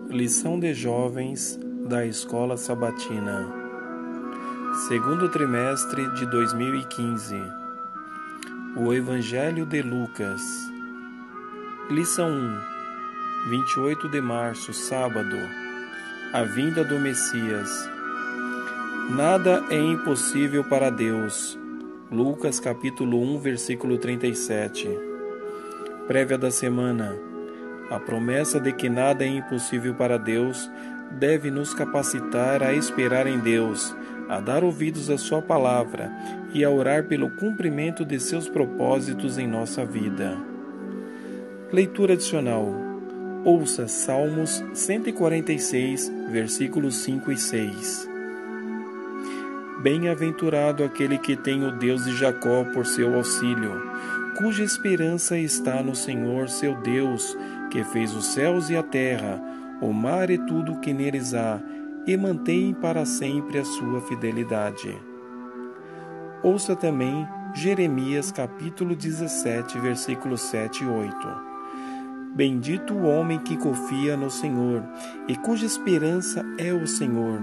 Lição de Jovens da Escola Sabatina, segundo trimestre de 2015. O Evangelho de Lucas. Lição 1. 28 de março, sábado. A vinda do Messias. Nada é impossível para Deus. Lucas capítulo 1, versículo 37. Prévia da semana. A promessa de que nada é impossível para Deus deve nos capacitar a esperar em Deus, a dar ouvidos à sua palavra e a orar pelo cumprimento de seus propósitos em nossa vida. Leitura adicional. Ouça Salmos 146, versículos 5 e 6. Bem-aventurado aquele que tem o Deus de Jacó por seu auxílio, cuja esperança está no Senhor seu Deus, que fez os céus e a terra, o mar e tudo o que neles há, e mantém para sempre a sua fidelidade. Ouça também Jeremias capítulo 17, versículos 7 e 8. Bendito o homem que confia no Senhor, e cuja esperança é o Senhor,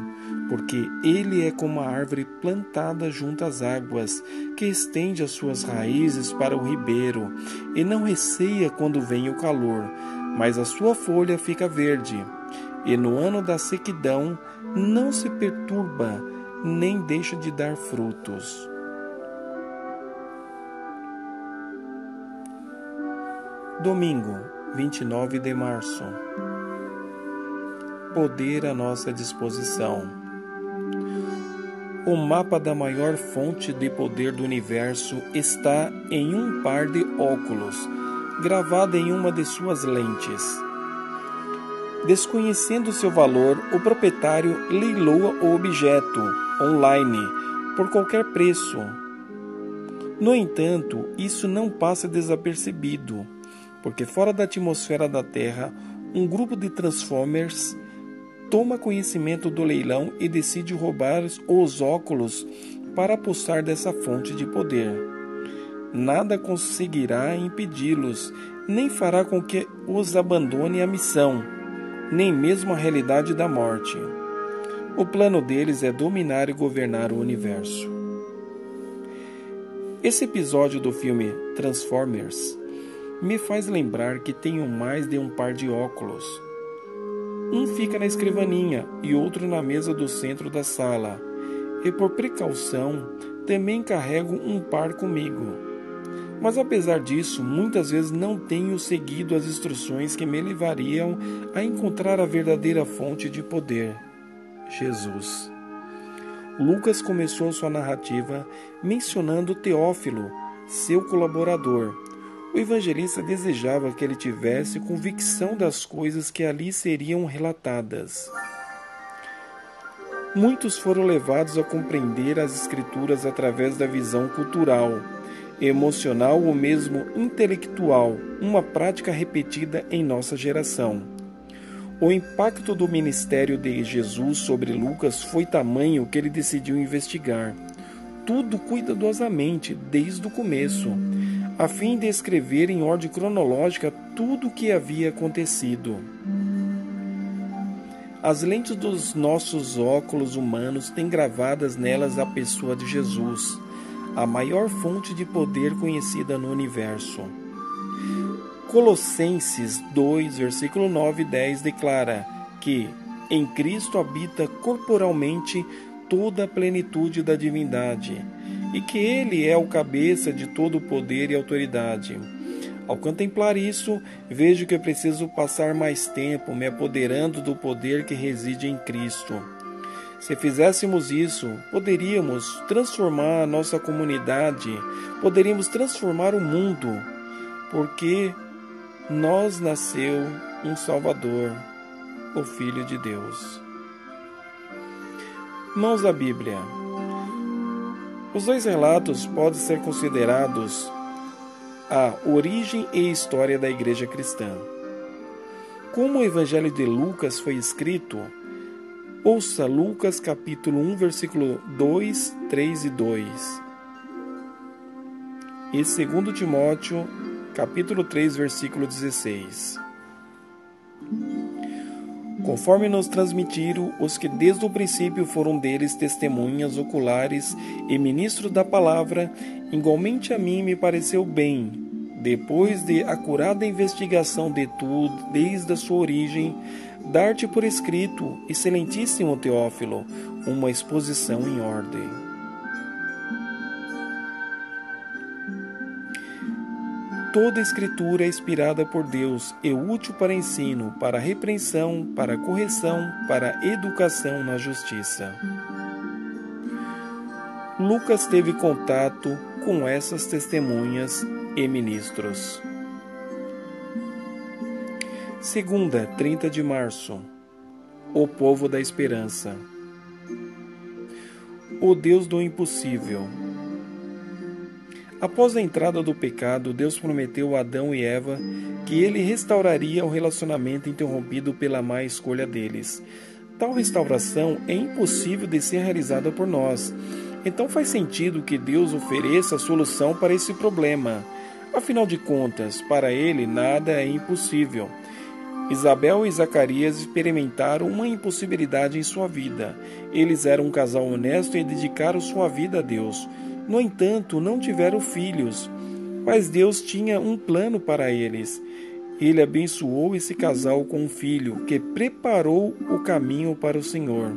porque ele é como a árvore plantada junto às águas, que estende as suas raízes para o ribeiro, e não receia quando vem o calor, mas a sua folha fica verde, e no ano da sequidão não se perturba, nem deixa de dar frutos. Domingo, 29 de março. Poder à nossa disposição. O mapa da maior fonte de poder do universo está em um par de óculos, gravado em uma de suas lentes. Desconhecendo seu valor, o proprietário leiloa o objeto online por qualquer preço. No entanto, isso não passa desapercebido, porque fora da atmosfera da Terra, um grupo de Transformers toma conhecimento do leilão e decide roubar os óculos para apossar dessa fonte de poder. Nada conseguirá impedi-los, nem fará com que os abandone a missão, nem mesmo a realidade da morte. O plano deles é dominar e governar o universo. Esse episódio do filme Transformers me faz lembrar que tenho mais de um par de óculos. Um fica na escrivaninha e outro na mesa do centro da sala, e por precaução também carrego um par comigo. Mas apesar disso, muitas vezes não tenho seguido as instruções que me levariam a encontrar a verdadeira fonte de poder, Jesus. Lucas começou sua narrativa mencionando Teófilo, seu colaborador. O evangelista desejava que ele tivesse convicção das coisas que ali seriam relatadas. Muitos foram levados a compreender as Escrituras através da visão cultural, emocional ou mesmo intelectual, uma prática repetida em nossa geração. O impacto do ministério de Jesus sobre Lucas foi tamanho que ele decidiu investigar tudo cuidadosamente desde o começo, a fim de escrever em ordem cronológica tudo o que havia acontecido. As lentes dos nossos óculos humanos têm gravadas nelas a pessoa de Jesus, a maior fonte de poder conhecida no universo. Colossenses 2, versículo 9 e 10 declara que em Cristo habita corporalmente toda a plenitude da divindade, e que Ele é o cabeça de todo o poder e autoridade. Ao contemplar isso, vejo que preciso passar mais tempo me apoderando do poder que reside em Cristo. Se fizéssemos isso, poderíamos transformar a nossa comunidade, poderíamos transformar o mundo, porque nos nasceu um Salvador, o Filho de Deus. Mãos à Bíblia. Os dois relatos podem ser considerados a origem e história da Igreja Cristã. Como o Evangelho de Lucas foi escrito, ouça Lucas capítulo 1, versículo 2, 3 e 2. E 2 conforme nos transmitiram os que desde o princípio foram deles testemunhas oculares e ministros da palavra, igualmente a mim me pareceu bem, depois de acurada investigação de tudo, desde a sua origem, dar-te por escrito, excelentíssimo Teófilo, uma exposição em ordem. Toda a Escritura é inspirada por Deus e útil para ensino, para repreensão, para correção, para educação na justiça. Lucas teve contato com essas testemunhas e ministros. Segunda, 30 de março. O povo da esperança. O Deus do impossível. Após a entrada do pecado, Deus prometeu a Adão e Eva que ele restauraria o relacionamento interrompido pela má escolha deles. Tal restauração é impossível de ser realizada por nós. Então faz sentido que Deus ofereça a solução para esse problema. Afinal de contas, para ele nada é impossível. Isabel e Zacarias experimentaram uma impossibilidade em sua vida. Eles eram um casal honesto e dedicaram sua vida a Deus. No entanto, não tiveram filhos, mas Deus tinha um plano para eles. Ele abençoou esse casal com um filho que preparou o caminho para o Senhor.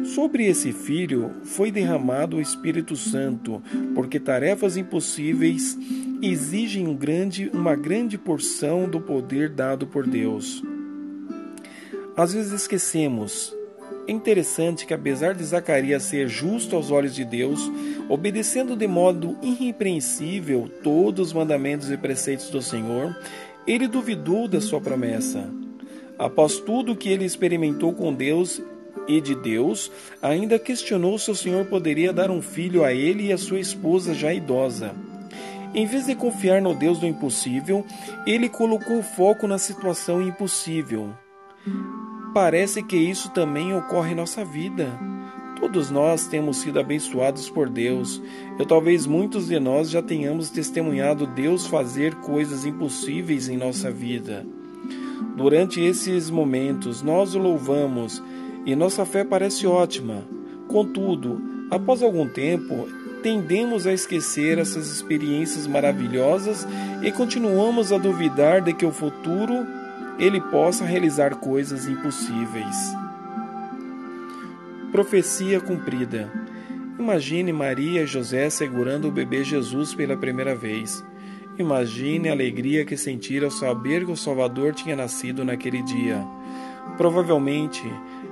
Sobre esse filho foi derramado o Espírito Santo, porque tarefas impossíveis exigem uma grande porção do poder dado por Deus. Às vezes esquecemos. É interessante que, apesar de Zacarias ser justo aos olhos de Deus, obedecendo de modo irrepreensível todos os mandamentos e preceitos do Senhor, ele duvidou da sua promessa. Após tudo que ele experimentou com Deus e de Deus, ainda questionou se o Senhor poderia dar um filho a ele e a sua esposa já idosa. Em vez de confiar no Deus do impossível, ele colocou o foco na situação impossível. Parece que isso também ocorre em nossa vida. Todos nós temos sido abençoados por Deus. Talvez muitos de nós já tenhamos testemunhado Deus fazer coisas impossíveis em nossa vida. Durante esses momentos, nós o louvamos e nossa fé parece ótima. Contudo, após algum tempo, tendemos a esquecer essas experiências maravilhosas e continuamos a duvidar de que o futuro ele possa realizar coisas impossíveis. Profecia cumprida. Imagine Maria e José segurando o bebê Jesus pela primeira vez. Imagine a alegria que sentiram ao saber que o Salvador tinha nascido naquele dia. Provavelmente,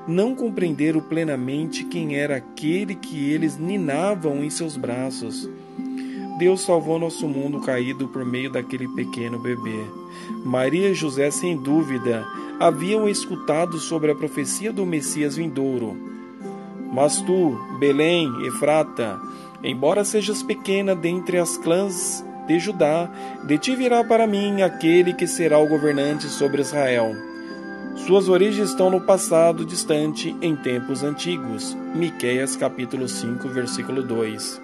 não compreenderam plenamente quem era aquele que eles ninavam em seus braços. Deus salvou nosso mundo caído por meio daquele pequeno bebê. Maria e José, sem dúvida, haviam escutado sobre a profecia do Messias vindouro. Mas tu, Belém, Efrata, embora sejas pequena dentre as clãs de Judá, de ti virá para mim aquele que será o governante sobre Israel. Suas origens estão no passado distante, em tempos antigos. Miqueias capítulo 5, versículo 2.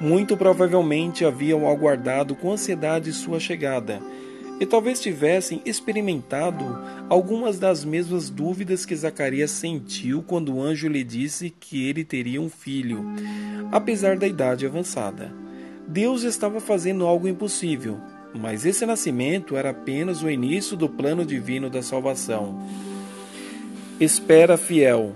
Muito provavelmente haviam aguardado com ansiedade sua chegada, e talvez tivessem experimentado algumas das mesmas dúvidas que Zacarias sentiu quando o anjo lhe disse que ele teria um filho, apesar da idade avançada. Deus estava fazendo algo impossível, mas esse nascimento era apenas o início do plano divino da salvação. Espera fiel.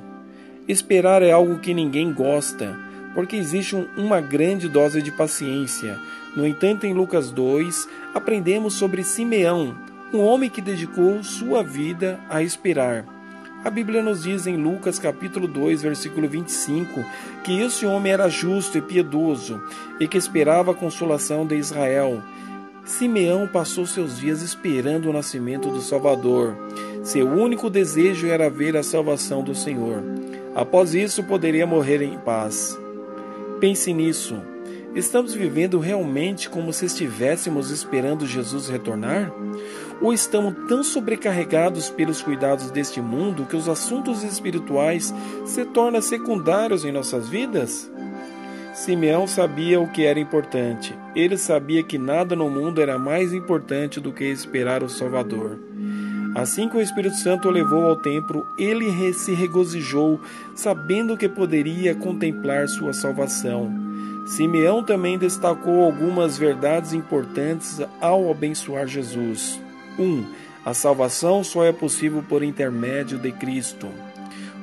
Esperar é algo que ninguém gosta, porque existe uma grande dose de paciência. No entanto, em Lucas 2, aprendemos sobre Simeão, um homem que dedicou sua vida a esperar. A Bíblia nos diz em Lucas capítulo 2, versículo 25, que esse homem era justo e piedoso e que esperava a consolação de Israel. Simeão passou seus dias esperando o nascimento do Salvador. Seu único desejo era ver a salvação do Senhor. Após isso, poderia morrer em paz. Pense nisso. Estamos vivendo realmente como se estivéssemos esperando Jesus retornar? Ou estamos tão sobrecarregados pelos cuidados deste mundo que os assuntos espirituais se tornam secundários em nossas vidas? Simeão sabia o que era importante. Ele sabia que nada no mundo era mais importante do que esperar o Salvador. Assim que o Espírito Santo o levou ao templo, ele se regozijou, sabendo que poderia contemplar sua salvação. Simeão também destacou algumas verdades importantes ao abençoar Jesus. 1. A salvação só é possível por intermédio de Cristo.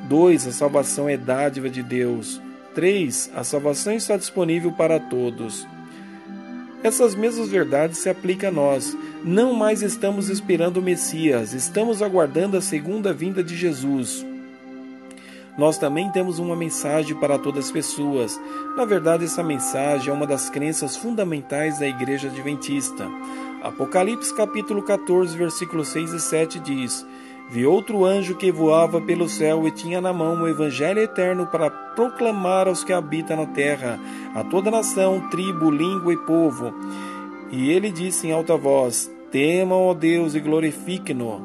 2. A salvação é dádiva de Deus. 3. A salvação está disponível para todos. Essas mesmas verdades se aplicam a nós. Não mais estamos esperando o Messias, estamos aguardando a segunda vinda de Jesus. Nós também temos uma mensagem para todas as pessoas. Na verdade, essa mensagem é uma das crenças fundamentais da Igreja Adventista. Apocalipse capítulo 14, versículos 6 e 7 diz: Vi outro anjo que voava pelo céu e tinha na mão o evangelho eterno para proclamar aos que habitam na terra, a toda nação, tribo, língua e povo. E ele disse em alta voz: Temam, ó Deus, e glorifiquem-no,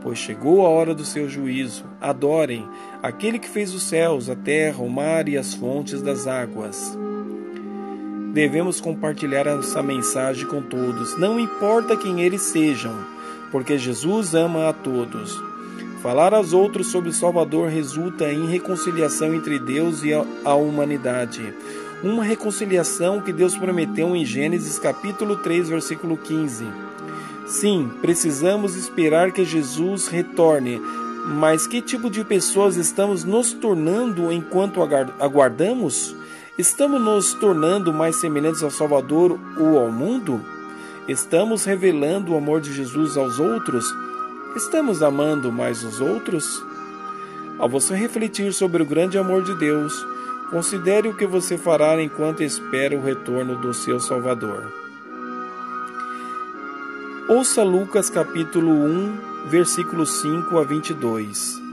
pois chegou a hora do seu juízo. Adorem aquele que fez os céus, a terra, o mar e as fontes das águas. Devemos compartilhar essa mensagem com todos, não importa quem eles sejam, porque Jesus ama a todos. Falar aos outros sobre o Salvador resulta em reconciliação entre Deus e a humanidade. Uma reconciliação que Deus prometeu em Gênesis capítulo 3, versículo 15. Sim, precisamos esperar que Jesus retorne, mas que tipo de pessoas estamos nos tornando enquanto aguardamos? Estamos nos tornando mais semelhantes ao Salvador ou ao mundo? Estamos revelando o amor de Jesus aos outros? Estamos amando mais os outros? Ao você refletir sobre o grande amor de Deus, considere o que você fará enquanto espera o retorno do seu Salvador. Ouça Lucas capítulo 1, versículos 5 a 22.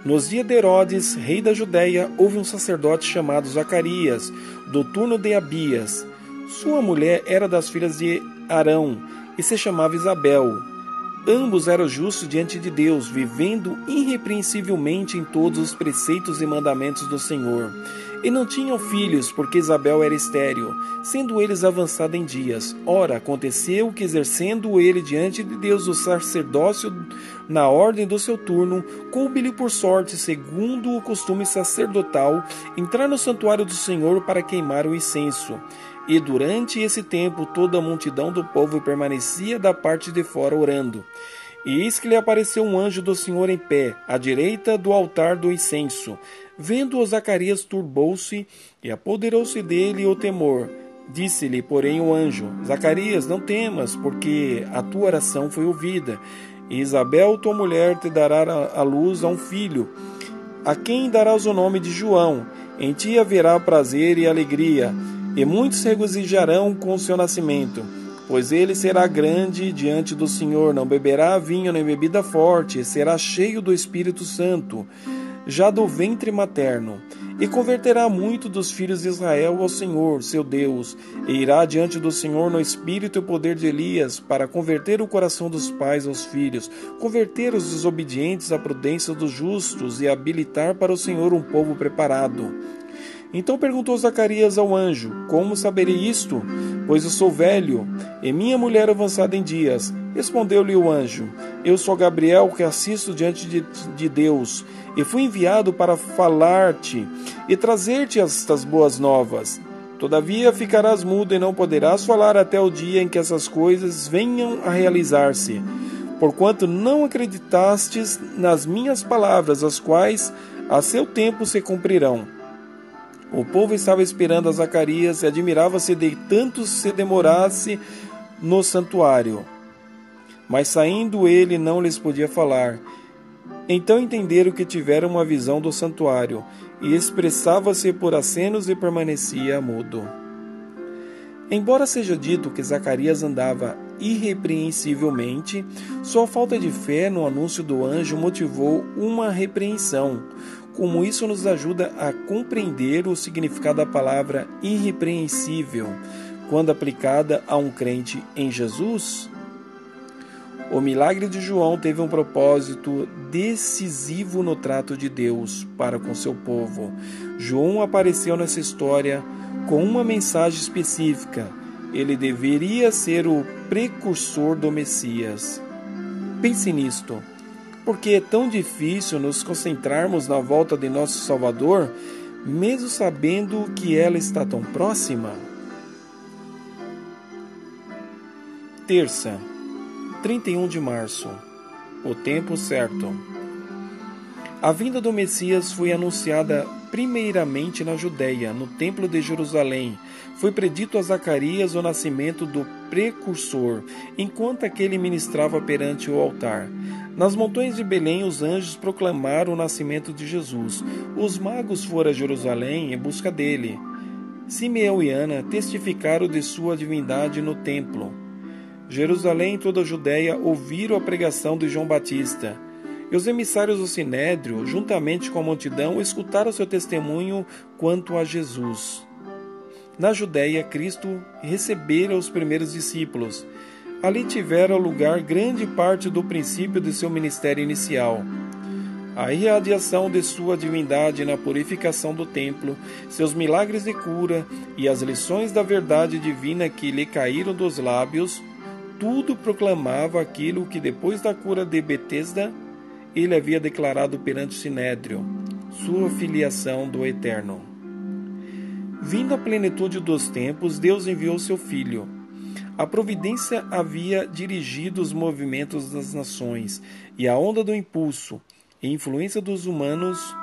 Nos dias de Herodes, rei da Judéia, houve um sacerdote chamado Zacarias, do turno de Abias. Sua mulher era das filhas de Arão e se chamava Isabel. Ambos eram justos diante de Deus, vivendo irrepreensivelmente em todos os preceitos e mandamentos do Senhor. E não tinham filhos, porque Isabel era estéril, sendo eles avançados em dias. Ora, aconteceu que, exercendo ele diante de Deus o sacerdócio na ordem do seu turno, coube-lhe por sorte, segundo o costume sacerdotal, entrar no santuário do Senhor para queimar o incenso. E durante esse tempo toda a multidão do povo permanecia da parte de fora orando. E eis que lhe apareceu um anjo do Senhor em pé, à direita do altar do incenso. Vendo-o, Zacarias turbou-se e apoderou-se dele o temor. Disse-lhe, porém, o anjo: Zacarias, não temas, porque a tua oração foi ouvida. E Isabel, tua mulher, te dará à luz a um filho, a quem darás o nome de João. Em ti haverá prazer e alegria, e muitos se regozijarão com o seu nascimento, pois ele será grande diante do Senhor, não beberá vinho nem bebida forte, será cheio do Espírito Santo, já do ventre materno, e converterá muito dos filhos de Israel ao Senhor, seu Deus, e irá diante do Senhor no espírito e poder de Elias, para converter o coração dos pais aos filhos, converter os desobedientes à prudência dos justos, e habilitar para o Senhor um povo preparado. Então perguntou Zacarias ao anjo: Como saberei isto? Pois eu sou velho, e minha mulher avançada em dias. Respondeu-lhe o anjo: Eu sou Gabriel, que assisto diante de Deus, e fui enviado para falar-te e trazer-te estas boas novas. Todavia ficarás mudo e não poderás falar até o dia em que essas coisas venham a realizar-se, porquanto não acreditastes nas minhas palavras, as quais a seu tempo se cumprirão. O povo estava esperando a Zacarias e admirava-se de tanto se demorasse no santuário. Mas saindo ele não lhes podia falar. Então entenderam que tiveram uma visão do santuário, e expressava-se por acenos e permanecia mudo. Embora seja dito que Zacarias andava irrepreensivelmente, sua falta de fé no anúncio do anjo motivou uma repreensão. Como isso nos ajuda a compreender o significado da palavra irrepreensível, quando aplicada a um crente em Jesus? O milagre de João teve um propósito decisivo no trato de Deus para com seu povo. João apareceu nessa história com uma mensagem específica. Ele deveria ser o precursor do Messias. Pense nisto. Porque é tão difícil nos concentrarmos na volta de nosso Salvador, mesmo sabendo que ela está tão próxima? Terça, 31 de março. O tempo certo. A vinda do Messias foi anunciada primeiramente na Judéia, no Templo de Jerusalém. Foi predito a Zacarias o nascimento do precursor, enquanto aquele ministrava perante o altar. Nas montanhas de Belém, os anjos proclamaram o nascimento de Jesus. Os magos foram a Jerusalém em busca dele. Simeão e Ana testificaram de sua divindade no templo. Jerusalém e toda a Judéia ouviram a pregação de João Batista. E os emissários do Sinédrio, juntamente com a multidão, escutaram seu testemunho quanto a Jesus. Na Judéia, Cristo recebera os primeiros discípulos. Ali tivera lugar grande parte do princípio de seu ministério inicial. A irradiação de sua divindade na purificação do templo, seus milagres de cura e as lições da verdade divina que lhe caíram dos lábios, tudo proclamava aquilo que depois da cura de Betesda, ele havia declarado perante o Sinédrio, sua filiação do Eterno. Vindo a plenitude dos tempos, Deus enviou seu Filho. A providência havia dirigido os movimentos das nações e a onda do impulso e influência dos humanos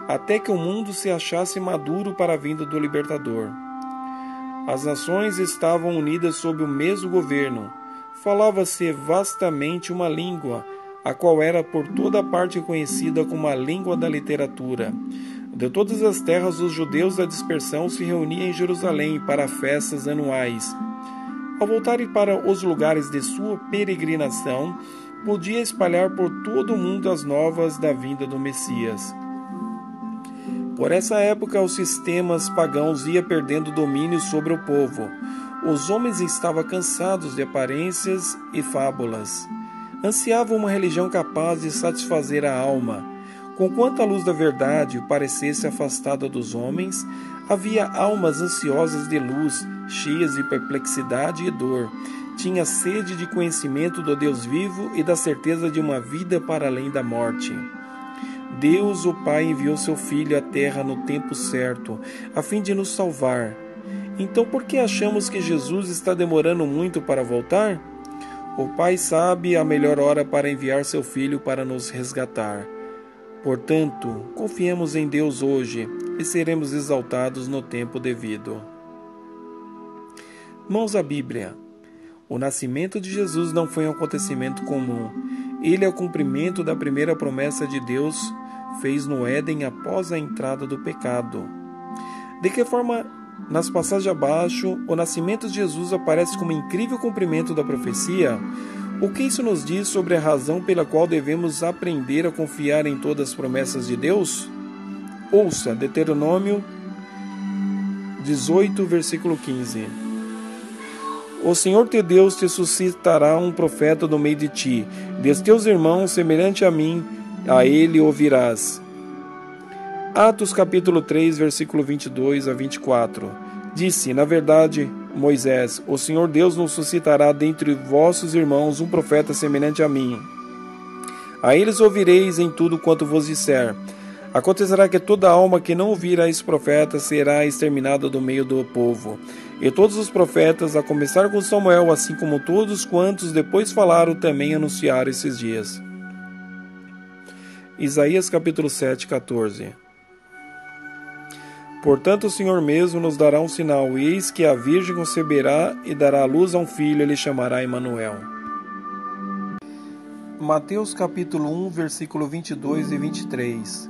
até que o mundo se achasse maduro para a vinda do Libertador. As nações estavam unidas sob o mesmo governo. Falava-se vastamente uma língua, a qual era por toda parte conhecida como a língua da literatura. De todas as terras, os judeus da dispersão se reuniam em Jerusalém para festas anuais. Ao voltarem para os lugares de sua peregrinação, podia espalhar por todo o mundo as novas da vinda do Messias. Por essa época, os sistemas pagãos iam perdendo domínio sobre o povo. Os homens estavam cansados de aparências e fábulas. Ansiavam uma religião capaz de satisfazer a alma. Conquanto a luz da verdade parecesse afastada dos homens, havia almas ansiosas de luz, cheias de perplexidade e dor. Tinha sede de conhecimento do Deus vivo e da certeza de uma vida para além da morte. Deus, o Pai, enviou seu Filho à terra no tempo certo, a fim de nos salvar. Então, por que achamos que Jesus está demorando muito para voltar? O Pai sabe a melhor hora para enviar seu Filho para nos resgatar. Portanto, confiemos em Deus hoje e seremos exaltados no tempo devido. Mãos à Bíblia. O nascimento de Jesus não foi um acontecimento comum. Ele é o cumprimento da primeira promessa de Deus fez no Éden após a entrada do pecado. De que forma, nas passagens abaixo, o nascimento de Jesus aparece como incrível cumprimento da profecia? O que isso nos diz sobre a razão pela qual devemos aprender a confiar em todas as promessas de Deus? Ouça, Deuteronômio 18, versículo 15. O Senhor teu Deus te suscitará um profeta no meio de ti, dos teus irmãos, semelhante a mim, a ele ouvirás. Atos capítulo 3, versículo 22 a 24. Disse, na verdade, Moisés, o Senhor Deus nos suscitará dentre vossos irmãos um profeta semelhante a mim. A eles ouvireis em tudo quanto vos disser. Acontecerá que toda alma que não ouvir a esse profeta será exterminada do meio do povo. E todos os profetas, a começar com Samuel, assim como todos quantos depois falaram, também anunciaram esses dias. Isaías capítulo 7, 14. Portanto, o Senhor mesmo nos dará um sinal, e eis que a Virgem conceberá e dará à luz a um filho, ele chamará Emanuel. Mateus capítulo 1, versículo 22 e 23.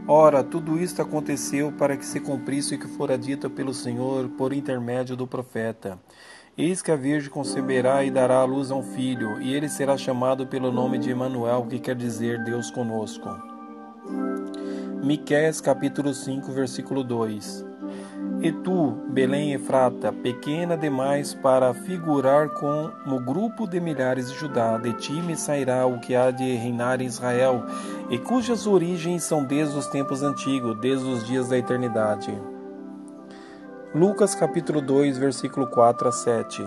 Ora, tudo isto aconteceu para que se cumprisse o que fora dito pelo Senhor por intermédio do profeta. Eis que a Virgem conceberá e dará à luz a um filho, e ele será chamado pelo nome de Emanuel, que quer dizer Deus conosco. Miqueias capítulo 5, versículo 2. E tu, Belém Efrata, pequena demais para figurar com no grupo de milhares de Judá, de ti me sairá o que há de reinar em Israel, e cujas origens são desde os tempos antigos, desde os dias da eternidade. Lucas capítulo 2, versículo 4 a 7.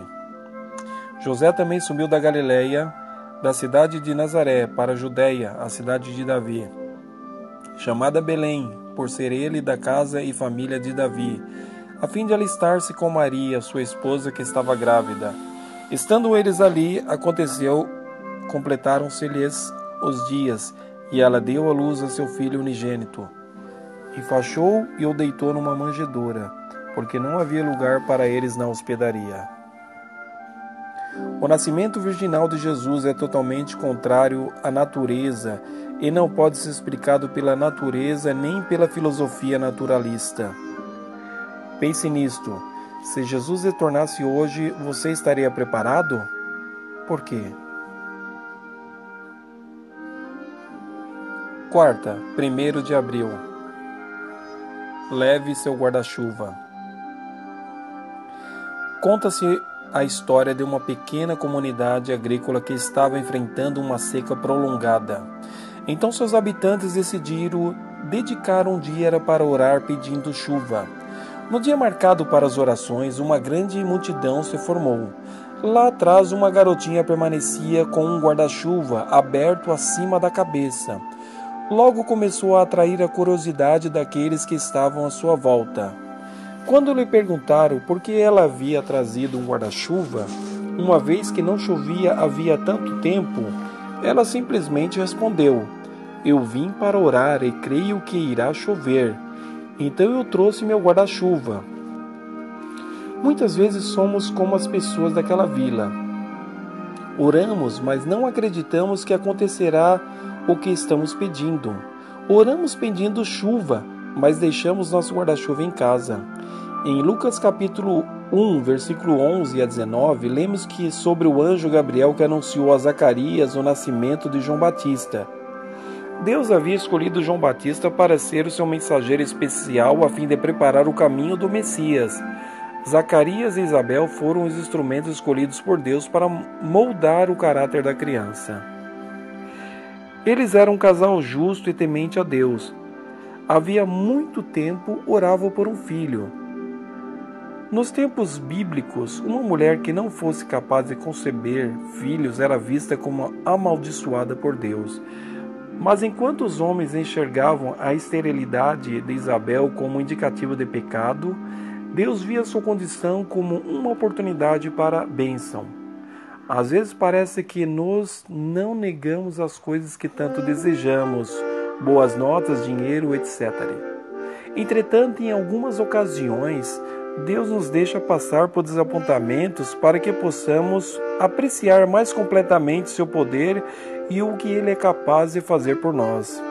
José também subiu da Galileia, da cidade de Nazaré para a Judéia, a cidade de Davi, chamada Belém, por ser ele da casa e família de Davi, a fim de alistar-se com Maria, sua esposa, que estava grávida. Estando eles ali, aconteceu, completaram-se-lhes os dias, e ela deu à luz a seu filho unigênito. Enfaixou e o deitou numa manjedoura, porque não havia lugar para eles na hospedaria. O nascimento virginal de Jesus é totalmente contrário à natureza e não pode ser explicado pela natureza nem pela filosofia naturalista. Pense nisto. Se Jesus retornasse hoje, você estaria preparado? Por quê? Quarta, 1º de abril. Leve seu guarda-chuva. Conta-se a história de uma pequena comunidade agrícola que estava enfrentando uma seca prolongada. Então seus habitantes decidiram dedicar um dia para orar pedindo chuva. No dia marcado para as orações, uma grande multidão se formou. Lá atrás, uma garotinha permanecia com um guarda-chuva aberto acima da cabeça. Logo começou a atrair a curiosidade daqueles que estavam à sua volta. Quando lhe perguntaram por que ela havia trazido um guarda-chuva, uma vez que não chovia havia tanto tempo, ela simplesmente respondeu: "Eu vim para orar e creio que irá chover. Então eu trouxe meu guarda-chuva." Muitas vezes somos como as pessoas daquela vila. Oramos, mas não acreditamos que acontecerá o que estamos pedindo. Oramos pedindo chuva, mas deixamos nosso guarda-chuva em casa. Em Lucas capítulo 1, versículo 11 a 19, lemos que sobre o anjo Gabriel que anunciou a Zacarias o nascimento de João Batista. Deus havia escolhido João Batista para ser o seu mensageiro especial a fim de preparar o caminho do Messias. Zacarias e Isabel foram os instrumentos escolhidos por Deus para moldar o caráter da criança. Eles eram um casal justo e temente a Deus. Havia muito tempo oravam por um filho. Nos tempos bíblicos, uma mulher que não fosse capaz de conceber filhos era vista como amaldiçoada por Deus. Mas enquanto os homens enxergavam a esterilidade de Isabel como indicativo de pecado, Deus via sua condição como uma oportunidade para a bênção. Às vezes parece que nós não negamos as coisas que tanto desejamos, boas notas, dinheiro, etc. Entretanto, em algumas ocasiões, Deus nos deixa passar por desapontamentos para que possamos apreciar mais completamente seu poder e o que Ele é capaz de fazer por nós.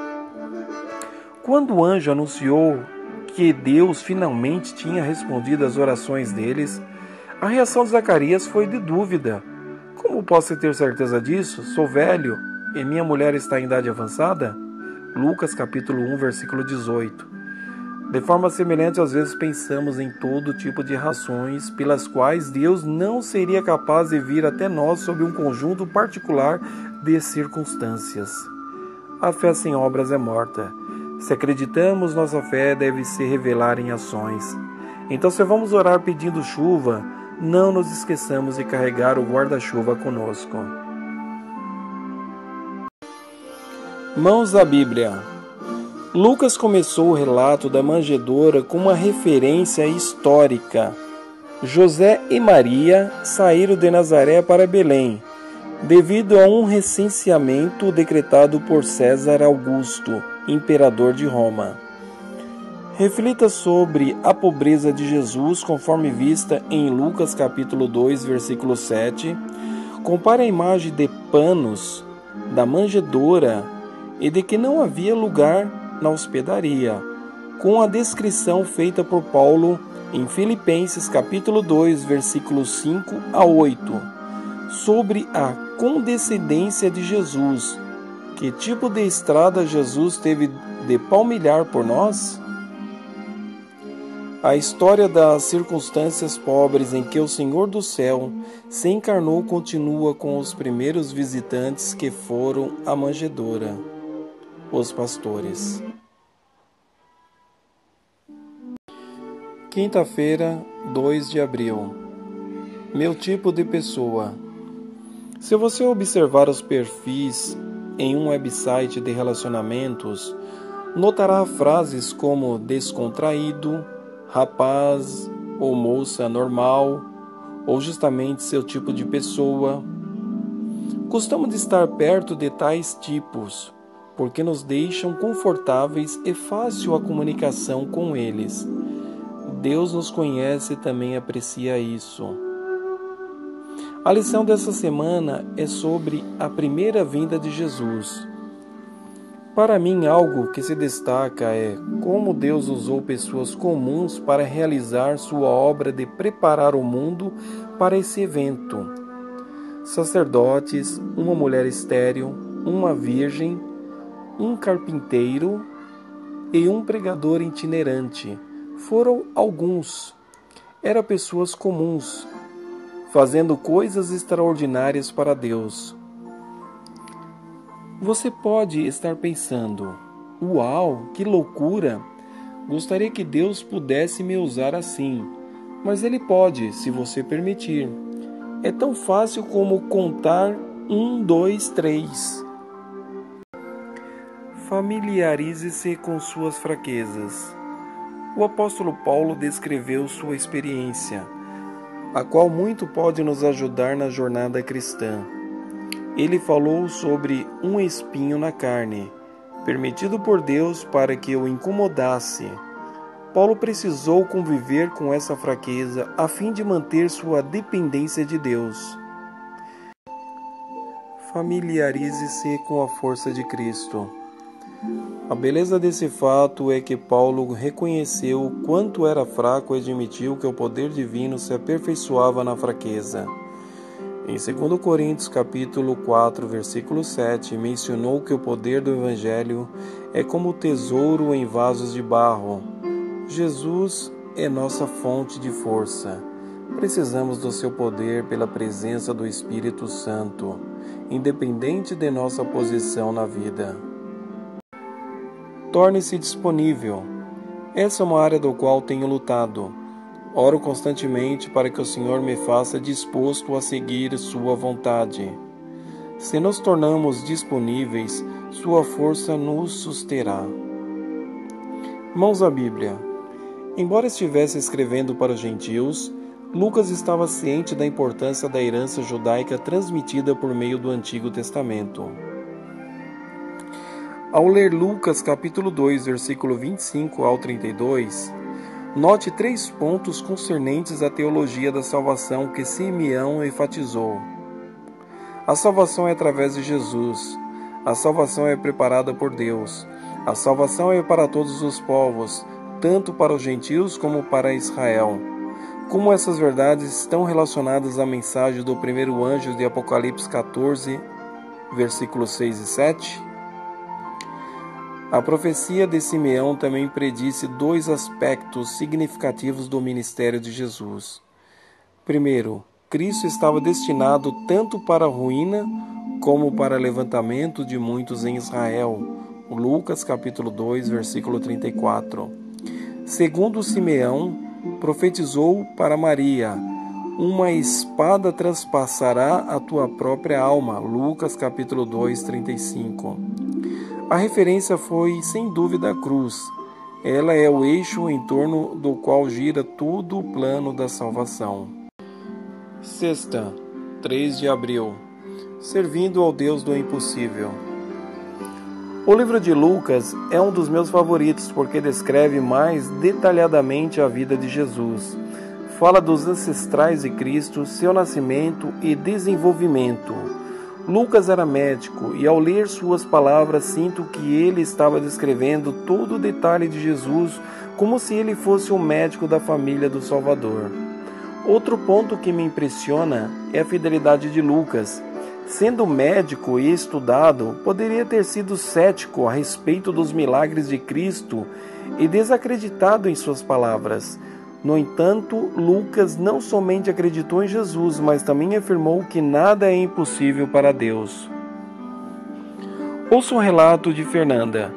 Quando o anjo anunciou que Deus finalmente tinha respondido às orações deles, a reação de Zacarias foi de dúvida. Como posso ter certeza disso? Sou velho e minha mulher está em idade avançada? Lucas capítulo 1, versículo 18. De forma semelhante, às vezes pensamos em todo tipo de razões pelas quais Deus não seria capaz de vir até nós sob um conjunto particular de circunstâncias. A fé sem obras é morta. Se acreditamos, nossa fé deve se revelar em ações. Então, se vamos orar pedindo chuva, não nos esqueçamos de carregar o guarda-chuva conosco. Mãos da Bíblia. Lucas começou o relato da manjedoura com uma referência histórica. José e Maria saíram de Nazaré para Belém, devido a um recenseamento decretado por César Augusto, imperador de Roma. Reflita sobre a pobreza de Jesus, conforme vista em Lucas capítulo 2, versículo 7. Compare a imagem de panos da manjedoura e de que não havia lugar na hospedaria, com a descrição feita por Paulo em Filipenses capítulo 2, versículos 5 a 8, sobre a condescendência de Jesus. Que tipo de estrada Jesus teve de palmilhar por nós? A história das circunstâncias pobres em que o Senhor do Céu se encarnou continua com os primeiros visitantes que foram à manjedoura, os pastores. Quinta-feira, 2 de abril. Meu tipo de pessoa. Se você observar os perfis em um website de relacionamentos, notará frases como descontraído, rapaz ou moça normal, ou justamente seu tipo de pessoa. Gostamos de estar perto de tais tipos, porque nos deixam confortáveis e fácil a comunicação com eles. Deus nos conhece e também aprecia isso. A lição dessa semana é sobre a primeira vinda de Jesus. Para mim, algo que se destaca é como Deus usou pessoas comuns para realizar sua obra de preparar o mundo para esse evento. Sacerdotes, uma mulher estéril, uma virgem, um carpinteiro e um pregador itinerante foram alguns. Eram pessoas comuns, fazendo coisas extraordinárias para Deus. Você pode estar pensando: uau, que loucura! Gostaria que Deus pudesse me usar assim, mas Ele pode, se você permitir. É tão fácil como contar 1, 2, 3. Familiarize-se com suas fraquezas. O apóstolo Paulo descreveu sua experiência, a qual muito pode nos ajudar na jornada cristã. Ele falou sobre um espinho na carne, permitido por Deus para que o incomodasse. Paulo precisou conviver com essa fraqueza a fim de manter sua dependência de Deus. Familiarize-se com a força de Cristo. A beleza desse fato é que Paulo reconheceu o quanto era fraco e admitiu que o poder divino se aperfeiçoava na fraqueza. Em 2 Coríntios capítulo 4, versículo 7, mencionou que o poder do Evangelho é como tesouro em vasos de barro. Jesus é nossa fonte de força. Precisamos do seu poder pela presença do Espírito Santo, independente de nossa posição na vida. Torne-se disponível. Essa é uma área do qual tenho lutado. Oro constantemente para que o Senhor me faça disposto a seguir sua vontade. Se nos tornamos disponíveis, sua força nos susterá. Mãos à Bíblia. Embora estivesse escrevendo para os gentios, Lucas estava ciente da importância da herança judaica transmitida por meio do Antigo Testamento. Ao ler Lucas capítulo 2, versículo 25 ao 32, note 3 pontos concernentes à teologia da salvação que Simeão enfatizou. A salvação é através de Jesus. A salvação é preparada por Deus. A salvação é para todos os povos, tanto para os gentios como para Israel. Como essas verdades estão relacionadas à mensagem do primeiro anjo de Apocalipse 14, versículos 6 e 7? A profecia de Simeão também predisse 2 aspectos significativos do ministério de Jesus. Primeiro, Cristo estava destinado tanto para a ruína como para o levantamento de muitos em Israel. Lucas capítulo 2, versículo 34. Segundo Simeão, profetizou para Maria: uma espada transpassará a tua própria alma. Lucas capítulo 2, 35. A referência foi, sem dúvida, a cruz. Ela é o eixo em torno do qual gira todo o plano da salvação. Sexta, 3 de abril. Servindo ao Deus do impossível. O livro de Lucas é um dos meus favoritos porque descreve mais detalhadamente a vida de Jesus. Fala dos ancestrais de Cristo, seu nascimento e desenvolvimento. Lucas era médico e, ao ler suas palavras, sinto que ele estava descrevendo todo o detalhe de Jesus como se ele fosse um médico da família do Salvador. Outro ponto que me impressiona é a fidelidade de Lucas. Sendo médico e estudado, poderia ter sido cético a respeito dos milagres de Cristo e desacreditado em suas palavras. No entanto, Lucas não somente acreditou em Jesus, mas também afirmou que nada é impossível para Deus. Ouça um relato de Fernanda.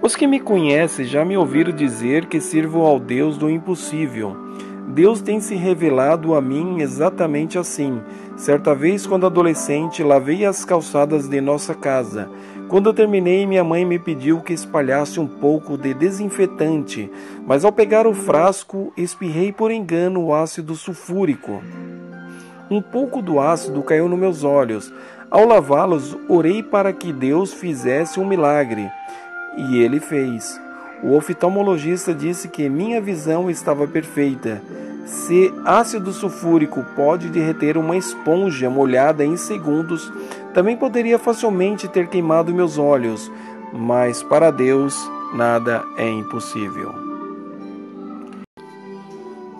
Os que me conhecem já me ouviram dizer que sirvo ao Deus do impossível. Deus tem se revelado a mim exatamente assim. Certa vez, quando adolescente, lavei as calçadas de nossa casa. Quando eu terminei, minha mãe me pediu que espalhasse um pouco de desinfetante, mas ao pegar o frasco, espirrei por engano o ácido sulfúrico. Um pouco do ácido caiu nos meus olhos. Ao lavá-los, orei para que Deus fizesse um milagre. E ele fez. O oftalmologista disse que minha visão estava perfeita. Se ácido sulfúrico pode derreter uma esponja molhada em segundos, também poderia facilmente ter queimado meus olhos. Mas para Deus, nada é impossível.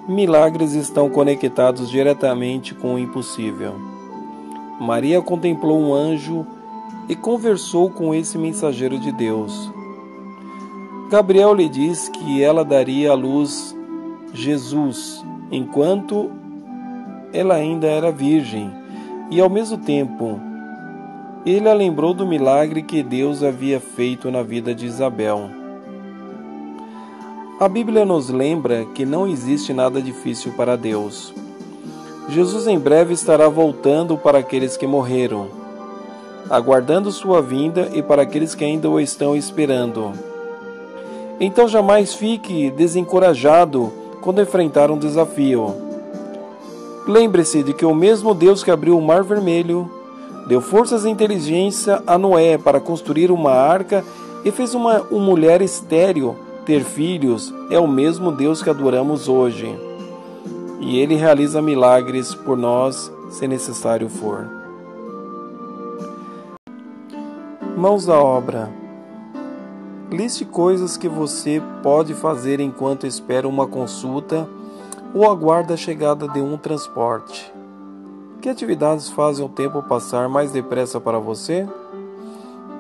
Milagres estão conectados diretamente com o impossível. Maria contemplou um anjo e conversou com esse mensageiro de Deus. Gabriel lhe disse que ela daria à luz Jesus, enquanto ela ainda era virgem, e ao mesmo tempo, ele a lembrou do milagre que Deus havia feito na vida de Isabel. A Bíblia nos lembra que não existe nada difícil para Deus. Jesus em breve estará voltando para aqueles que morreram, aguardando sua vinda e para aqueles que ainda o estão esperando. Então jamais fique desencorajado quando enfrentar um desafio. Lembre-se de que o mesmo Deus que abriu o Mar Vermelho, deu forças e inteligência a Noé para construir uma arca e fez uma mulher estéril ter filhos, é o mesmo Deus que adoramos hoje. E Ele realiza milagres por nós, se necessário for. Mãos à obra. Liste coisas que você pode fazer enquanto espera uma consulta ou aguarda a chegada de um transporte. Que atividades fazem o tempo passar mais depressa para você?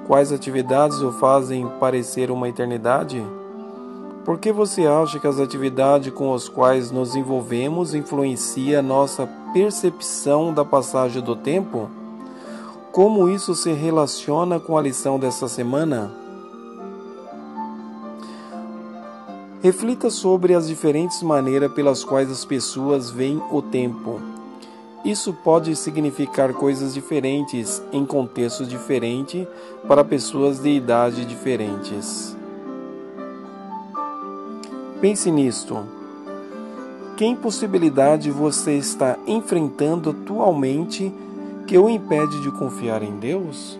Quais atividades o fazem parecer uma eternidade? Por que você acha que as atividades com as quais nos envolvemos influenciam a nossa percepção da passagem do tempo? Como isso se relaciona com a lição desta semana? Reflita sobre as diferentes maneiras pelas quais as pessoas veem o tempo. Isso pode significar coisas diferentes em contextos diferentes para pessoas de idade diferentes. Pense nisto. Que impossibilidade você está enfrentando atualmente que o impede de confiar em Deus?